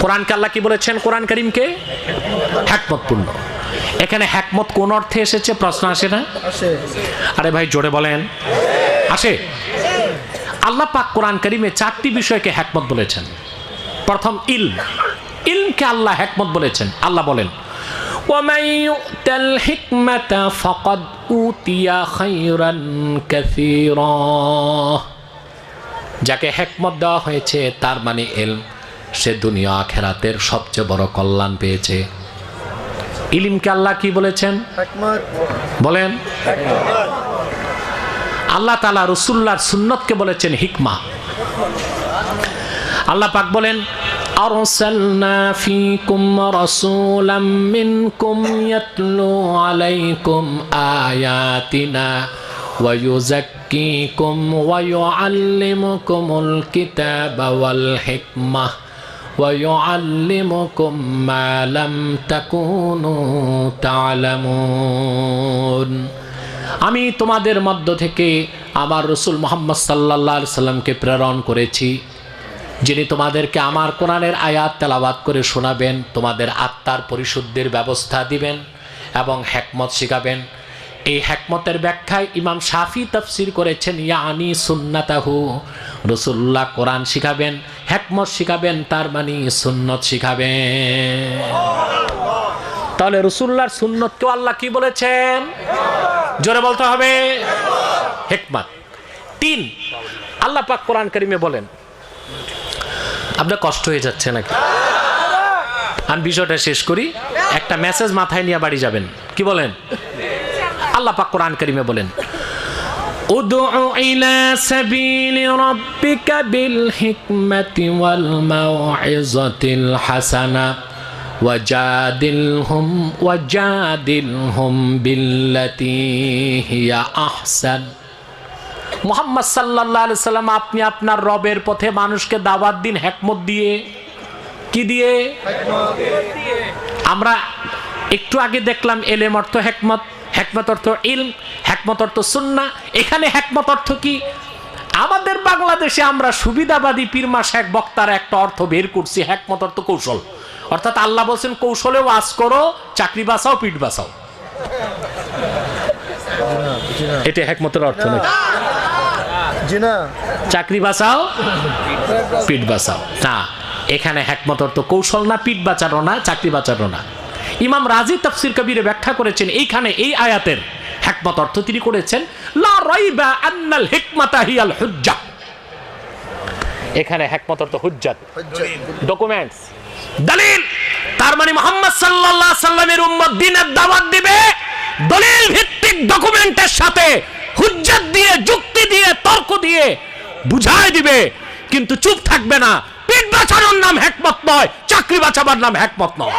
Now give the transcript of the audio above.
কোরআনকে আল্লাহ কি বলেছেন? কোরআন কারীমকে হিকমতপূর্ণ। এখানে হিকমত কোন অর্থে এসেছে প্রশ্ন আসে না? আরে ভাই জোরে বলেন, আসে। আল্লাহ পাক কোরআন কারীমে 4টি বিষয়কে হিকমত বলেছেন। প্রথম ইলম, ইলমকে আল্লাহ হিকমত বলেছেন। আল্লাহ বলেন وَمَن يُؤْتَ الْحِكْمَةَ فَقَدْ أُوتِيَ خَيْرًا كَثِيرًا। যাকে হিকমত দেওয়া হয়েছে তার মানে ইলম, সে দুনিয়া আখিরাতের সবচেয়ে বড় কল্যাণ পেয়েছে। ইলমকে আল্লাহ কি বলেছেন? হিকমত বলেন। আল্লাহ তাআলা রাসূলুল্লাহর সুন্নাতকে বলেছেন হিকমা। আল্লাহ পাক বলেন আরসালনা ফীকুম রাসূলাম মিনকুম ইয়াতলু আলাইকুম আয়াতিনা ওয়া ইউযাক্কিকুম ওয়া ইউআল্লিমুকুমুল কিতাবা ওয়াল হিকমাহ ওয়া ইউআল্লিমুকুম মা লাম তাকুনু তা'লামুন। আমি তোমাদের মধ্য থেকে আমার রাসূল মুহাম্মদ সাল্লাল্লাহু আলাইহি সাল্লামকে প্রেরণ করেছি, যিনি তোমাদেরকে আমার কোরআনের আয়াত তেলাওয়াত করে শোনাবেন, তোমাদের আত্মার পরিশুদ্ধির ব্যবস্থা দিবেন এবং হিকমত শিখাবেন। এই হিকমতের ব্যাখ্যায় ইমাম শাফি তাফসীর করেছেন ইয়ানি সুন্নাতাহু, রাসূলুল্লাহ কোরআন শিখাবেন, হিকমত শিখাবেন, তার মানে সুন্নত শিখাবেন। তাহলে রাসূলুল্লাহর সুন্নতকে আল্লাহ কি বলেছেন? জোরে বলতে হবে, হিকমত। 3, আল্লাহ পাক কোরআন কারীমে বলেন, আপনার কষ্ট হয়ে যাচ্ছে নাকি? আমি বিষয়টা শেষ করি, একটা মেসেজ মাথায় নিয়ে বাড়ি যাবেন। কি বলেন? আল্লাহ পাক কোরআন কারীমে বলেন উদউ ইলা সাবিলি রাব্বিকা বিল হিকমাতি ওয়াল মাউইযাতিল হাসানা ওয়াজাদিলহুম বিল্লাতী হিয়া আহসান। মুহাম্মদ সাল্লাল্লাহু আলাইহি সাল্লাম, আপনি আপনার রবের পথে মানুষকে দাওয়াত দিন হিকমত দিয়ে। কি দিয়ে? আমরা একটু আগে দেখলাম ইলম অর্থ হিকমত, হিকমত অর্থ ইলম, হিকমত অর্থ সুন্নাহ। এখানে হিকমত অর্থ কি? আমাদের বাংলাদেশে আমরা সুবিধাবাদী পীরমা শেখ বক্তার একটা অর্থ বের করছি, হিকমত অর্থ কৌশল। অর্থাৎ আল্লাহ বলছেন কৌশলে ওয়াজ করো, চাকরি বাঁচাও, পিঠ বাঁচাও। এটা হিকমতের অর্থ নাকি? চাকরি বাঁচাও, পিঠ বাঁচাও না। এখানে হিকমত অর্থ কৌশল না, পিঠ বাঁচানো না, চাকরি বাঁচানো না। ইমাম রাজি তাফসীর কবিরে ব্যাখ্যা করেছেন এইখানে এই আয়াতের হিকমত অর্থ তিনি করেছেন লা রাইবা আন্নাল হিকমাতা হিয়াল হুজ্জাহ। এখানে হিকমত অর্থ হুজ্জাত, ডকুমেন্টস, দলিল। তার মানে মুহাম্মদ সাল্লাল্লাহু আলাইহি সাল্লামের উম্মত দ্বীনের দাওয়াত দিবে দলিল ভিত্তিক ডকুমেন্টের সাথে, হুজ্জাত দিয়ে, যুক্তি দিয়ে, তর্ক দিয়ে বুঝায় দিবে, কিন্তু চুপ থাকবে না। পিঠ বাঁচানোর নাম হিকমত নয়, চাকরি বাঁচাবার নাম হিকমত নয়।